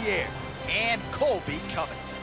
Pierre and Colby Covington.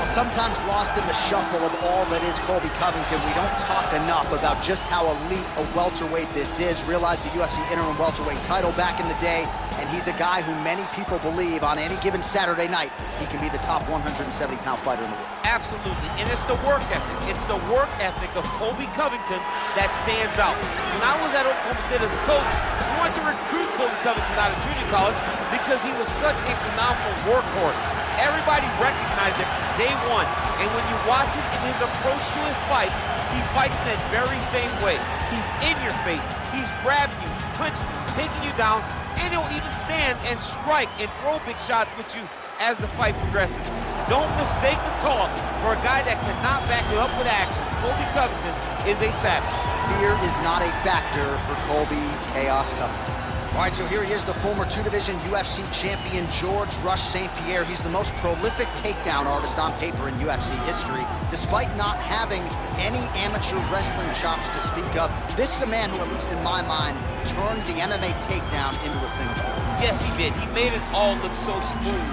Sometimes lost in the shuffle of all that is Colby Covington, we don't talk enough about just how elite a welterweight this is. Realized the UFC interim welterweight title back in the day, and he's a guy who many people believe on any given Saturday night, he can be the top 170-pound fighter in the world. Absolutely, and it's the work ethic. It's the work ethic of Colby Covington that stands out. When I was at Oklahoma State as a coach, we wanted to recruit Colby Covington out of junior college because he was such a phenomenal workhorse. Everybody recognized it day one, and when you watch it in his approach to his fights, he fights in that very same way. He's in your face, he's grabbing you, he's clinching you, he's taking you down, and he'll even stand and strike and throw big shots with you as the fight progresses. Don't mistake the talk for a guy that cannot back it up with action. Colby Covington is a savage. Fear is not a factor for Colby Chaos Covington. All right, so here he is, the former two-division UFC champion, George Rush St. Pierre. He's the most prolific takedown artist on paper in UFC history. Despite not having any amateur wrestling chops to speak of, this is a man who, at least in my mind, turned the MMA takedown into a thing of beauty. Yes, he did. He made it all look so smooth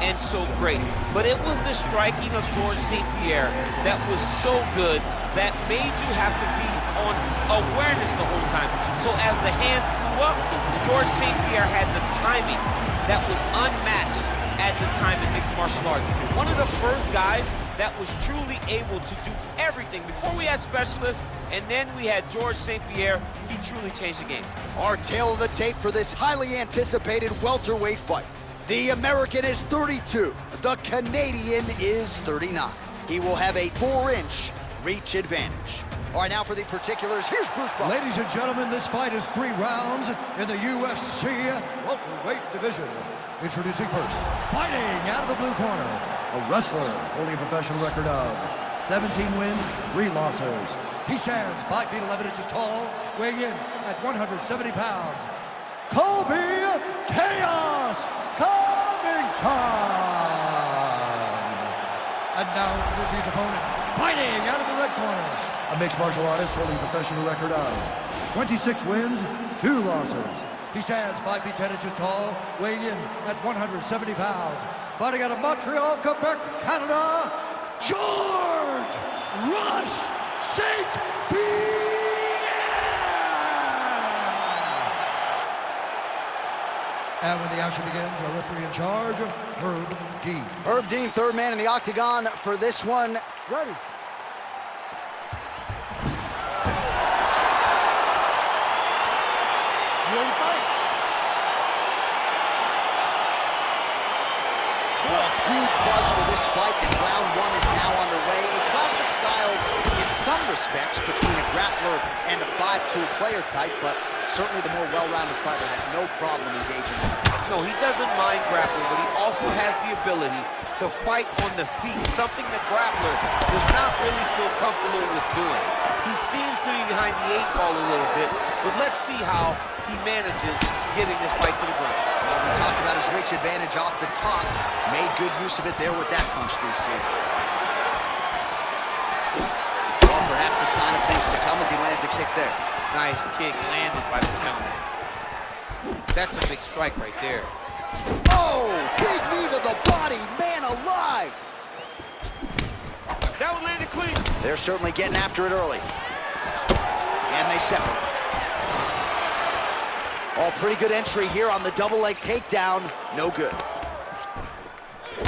and so great. But it was the striking of George St. Pierre that was so good that made you have to be on awareness the whole time. So as the hands flew up, George St. Pierre had the timing that was unmatched at the time in mixed martial arts. One of the first guys that was truly able to do everything. Before we had specialists, and then we had George St. Pierre, he truly changed the game. Our tail of the tape for this highly anticipated welterweight fight. The American is 32, the Canadian is 39. He will have a 4-inch reach advantage. All right, now for the particulars, here's Bruce Buffer. Ladies and gentlemen, this fight is 3 rounds in the UFC welterweight division. Introducing first, fighting out of the blue corner, a wrestler holding a professional record of 17 wins, 3 losses. He stands 5 feet 11 inches tall, weighing in at 170 pounds. Colby Chaos Covington! And now introducing his opponent, fighting out of the red corner, a mixed martial artist holding a professional record of 26 wins, 2 losses. He stands 5 feet 10 inches tall, weighing in at 170 pounds. Fighting out of Montreal, Quebec, Canada, George Rush St. Pierre! And when the action begins, our referee in charge, Herb Dean. Herb Dean, third man in the octagon for this one. Ready. Well, huge buzz for this fight, and round 1 is now underway. A clash of styles in some respects between a grappler and a 5-tool player type, but certainly the more well-rounded fighter has no problem engaging in it. No, he doesn't mind grappling, but he also has the ability to fight on the feet, something the grappler does not really feel comfortable with doing. He seems to be behind the 8 ball a little bit, but let's see how he manages getting this fight to the ground. Well, we talked about his reach advantage off the top. Made good use of it there with that punch, DC. Well, perhaps a sign of things to come as he lands a kick there. Nice kick landed by the counter. That's a big strike right there. Oh, big knee to the body, man alive. That one landed clean. They're certainly getting after it early. And they separate. Oh, pretty good entry here on the double leg takedown. No good.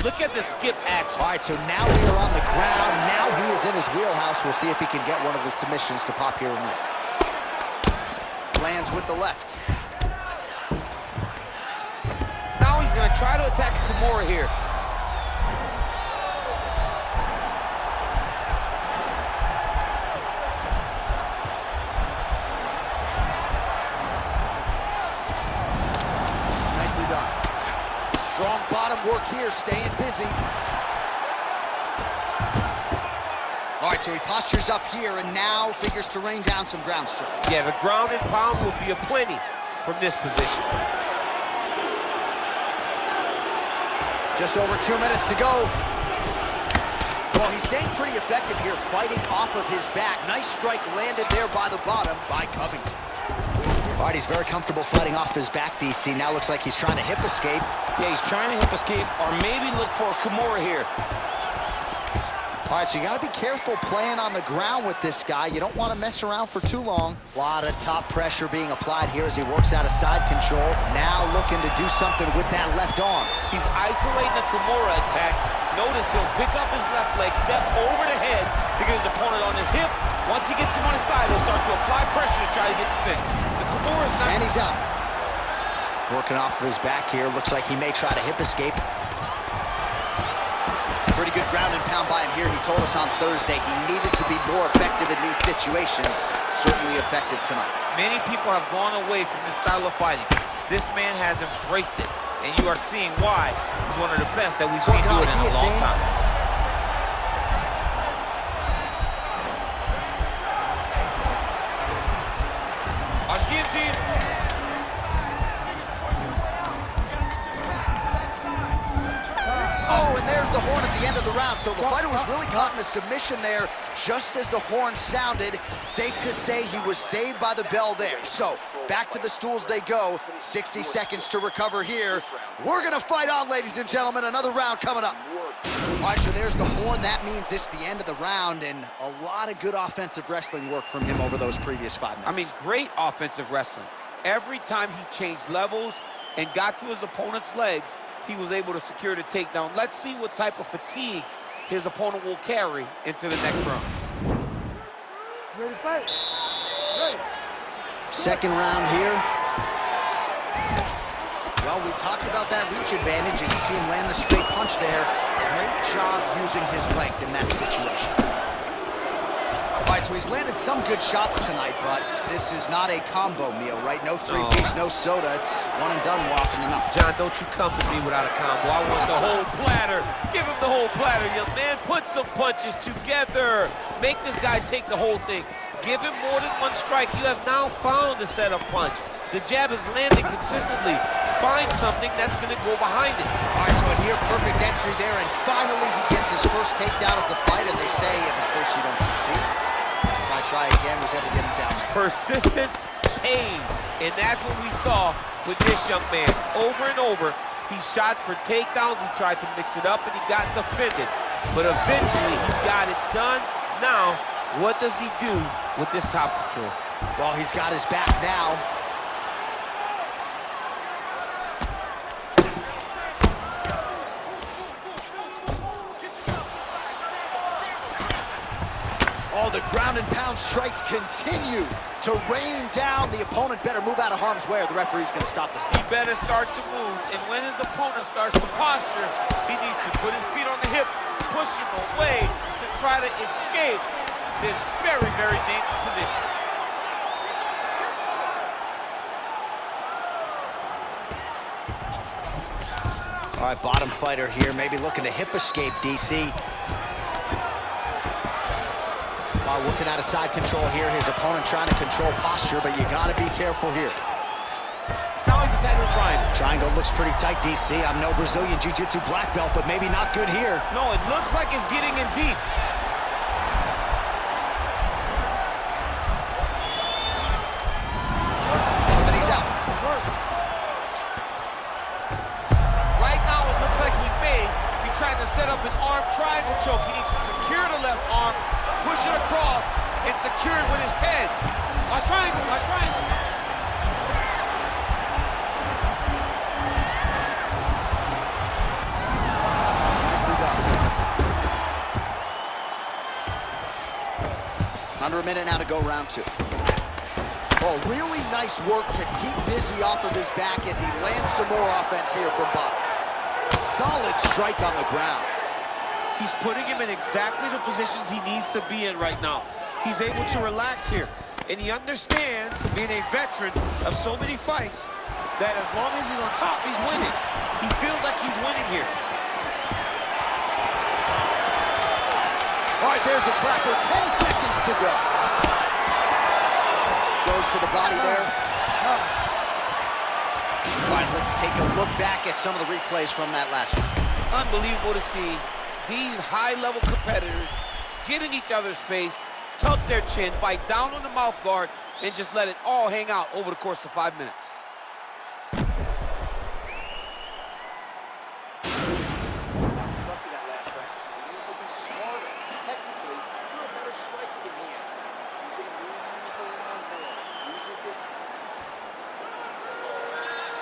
Look at the skip action. All right, so now we are on the ground. Now he is in his wheelhouse. We'll see if he can get one of his submissions to pop here tonight. Lands with the left. Now he's going to try to attack Kimura here. Nicely done. Strong bottom work here, staying busy. All right, so he postures up here and now figures to rain down some ground strikes. Yeah, the ground and pound will be aplenty from this position. Just over 2 minutes to go. Well, he's staying pretty effective here, fighting off of his back. Nice strike landed there by the bottom by Covington. All right, he's very comfortable fighting off his back, DC. Now looks like he's trying to hip escape. Yeah, he's trying to hip escape or maybe look for a Kimura here. All right, so you got to be careful playing on the ground with this guy. You don't want to mess around for too long. A lot of top pressure being applied here as he works out of side control. Now looking to do something with that left arm. He's isolating a Kimura attack. Notice he'll pick up his left leg, step over the head to get his opponent on his hip. Once he gets him on his side, he'll start to apply pressure to try to get the finish. The Kimura is not... And he's out. Working off of his back here. Looks like he may try to hip escape. Pretty good ground and pound by him here. He told us on Thursday he needed to be more effective in these situations. Certainly effective tonight. Many people have gone away from this style of fighting. This man has embraced it, and you are seeing why he's one of the best that we've seen do it in a long time. Oh, and there's the horn at the end of the round. So the fighter was really caught in a submission there just as the horn sounded. Safe to say he was saved by the bell there. So back to the stools they go. 60 seconds to recover here. We're going to fight on, ladies and gentlemen. Another round coming up. All right, so there's the horn. That means it's the end of the round, and a lot of good offensive wrestling work from him over those previous 5 minutes. I mean, great offensive wrestling. Every time he changed levels and got to his opponent's legs, he was able to secure the takedown. Let's see what type of fatigue his opponent will carry into the next round. Ready to fight? Ready. Second round here. Well, we talked about that reach advantage as you see him land the straight punch there. Great job using his length in that situation. All right, so he's landed some good shots tonight, but this is not a combo meal, right? No three-piece, no soda. It's one and done more often than not. John, don't you come to me without a combo. I want the whole platter. Give him the whole platter, young man. Put some punches together. Make this guy take the whole thing. Give him more than one strike. You have now found a setup punch. The jab is landing consistently. Find something that's going to go behind it. All right, so a near-perfect entry there, and finally he gets his first takedown of the fight, and they say if at first you don't succeed, try again, was able to get him down. Persistence pays, and that's what we saw with this young man. Over and over, he shot for takedowns, he tried to mix it up, and he got defended. But eventually, he got it done. Now, what does he do with this top control? Well, he's got his back now. Oh, the ground and pound strikes continue to rain down. The opponent better move out of harm's way or the referee's going to stop the He better start to move, and when his opponent starts to posture, he needs to put his feet on the hip, push him away to try to escape this very, very dangerous position. All right, bottom fighter here, maybe looking to hip escape, DC. Working out of side control here. His opponent trying to control posture, but you got to be careful here. Now he's attacking the triangle. Triangle looks pretty tight, DC. I'm no Brazilian Jiu-Jitsu black belt, but maybe not good here. No, it looks like it's getting in deep. Then he's out. Right now, it looks like he may be trying to set up an arm triangle choke. He needs to secure the left arm, push it across, and secure it with his head. Watch triangle, watch triangle. Nicely done. Under a minute now to go round 2. Oh, really nice work to keep busy off of his back as he lands some more offense here from bottom. Solid strike on the ground. He's putting him in exactly the positions he needs to be in right now. He's able to relax here. And he understands, being a veteran of so many fights, that as long as he's on top, he's winning. He feels like he's winning here. All right, there's the clapper. 10 seconds to go. Goes to the body there. All right, let's take a look back at some of the replays from that last one. Unbelievable to see these high-level competitors get in each other's face, tuck their chin, bite down on the mouth guard, and just let it all hang out over the course of 5 minutes.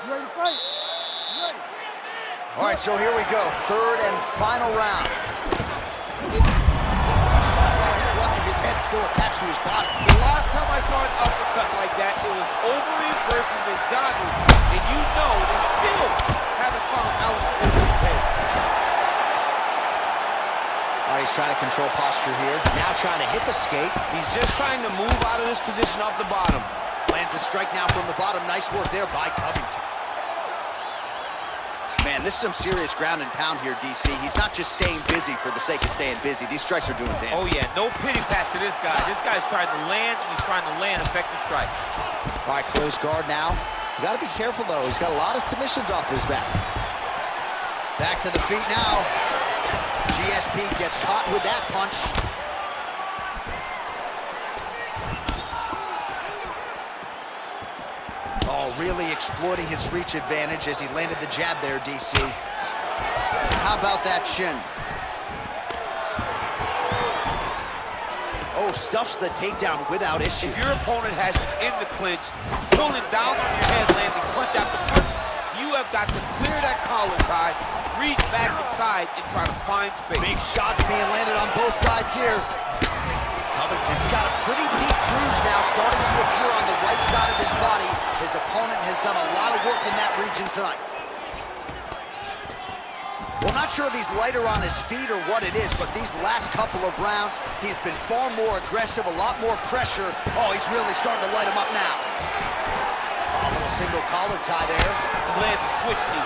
You ready to fight? You ready? All right, so here we go. Third and final round. He's lucky his head's still attached to his body. The last time I saw an uppercut like that, it was Overeem versus Ngannou, and you know they still haven't found Alistair Overeem's head. All right, he's trying to control posture here. Now trying to hip escape. He's just trying to move out of this position off the bottom. Lands a strike now from the bottom. Nice work there by Covington. Man, this is some serious ground and pound here, DC. He's not just staying busy for the sake of staying busy. These strikes are doing damage. Oh, yeah, no pity pat to this guy. This guy's trying to land, and he's trying to land effective strikes. All right, close guard now. You got to be careful, though. He's got a lot of submissions off his back. Back to the feet now. GSP gets caught with that punch. Oh, really exploiting his reach advantage as he landed the jab there, DC. How about that shin? Oh, stuffs the takedown without issue. If your opponent has you in the clinch, pulling down on your head, landing punch after punch, you have got to clear that collar tie, reach back inside, and try to find space. Big shots being landed on both sides here. Covington's got a pretty deep bruise now, starting to appear on the right side of his body. His opponent has done a lot of work in that region tonight. Well, not sure if he's lighter on his feet or what it is, but these last couple of rounds, he's been far more aggressive, a lot more pressure. Oh, he's really starting to light him up now. A little single collar tie there. Lands a switch knee.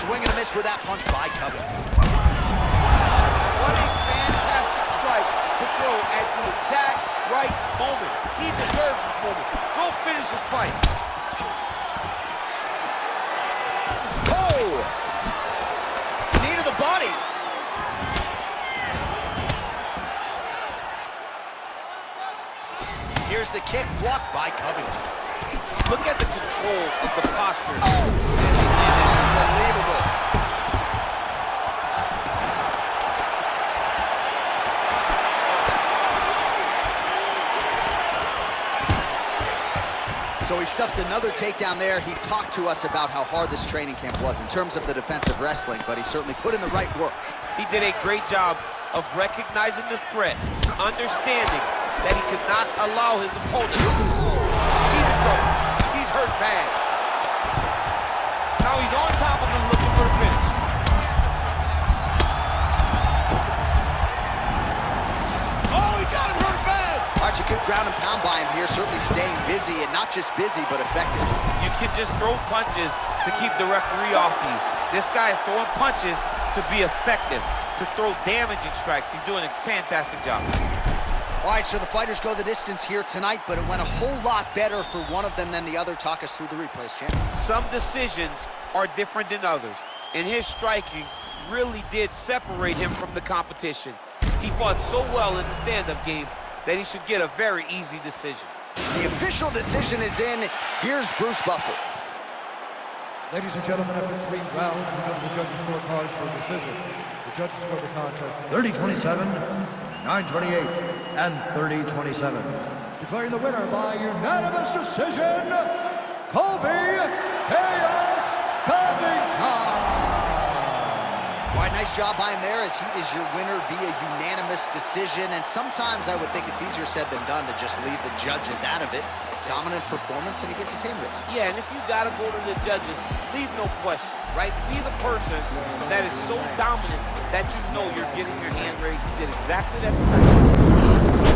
Swing and a miss with that punch by Covington. What a fantastic strike to throw at the exact right moment. He deserves this moment. Go finish this fight. Oh! Knee to the body. Here's the kick blocked by Covington. Look at the control of the posture. Unbelievable. So he stuffs another takedown there. He talked to us about how hard this training camp was in terms of the defensive wrestling, but he certainly put in the right work. He did a great job of recognizing the threat, understanding that he could not allow his opponent. He's in trouble. He's hurt bad. Now he's on top of him looking for the finish. Oh, he got him hurt bad. All right, a good ground and pound by him here, certainly staying busy, and not just busy, but effective. You can just throw punches to keep the referee off you. This guy is throwing punches to be effective, to throw damaging strikes. He's doing a fantastic job. All right, so the fighters go the distance here tonight, but it went a whole lot better for one of them than the other. Talk us through the replays, champ. Some decisions are different than others, and his striking really did separate him from the competition. He fought so well in the stand-up game that he should get a very easy decision. The official decision is in. Here's Bruce Buffer. Ladies and gentlemen, after 3 rounds, we go to the judges' scorecards for a decision. The judges scored the contest 30-27, 9-28, and 30-27. Declaring the winner by unanimous decision, Colby Covington. All right, nice job by him there, as he is your winner via unanimous decision. And sometimes I would think it's easier said than done to just leave the judges out of it. Dominant performance, and he gets his hand raised. Yeah, and if you gotta go to the judges, leave no question, right? Be the person that is so dominant that you know you're getting your hand raised. He did exactly that tonight.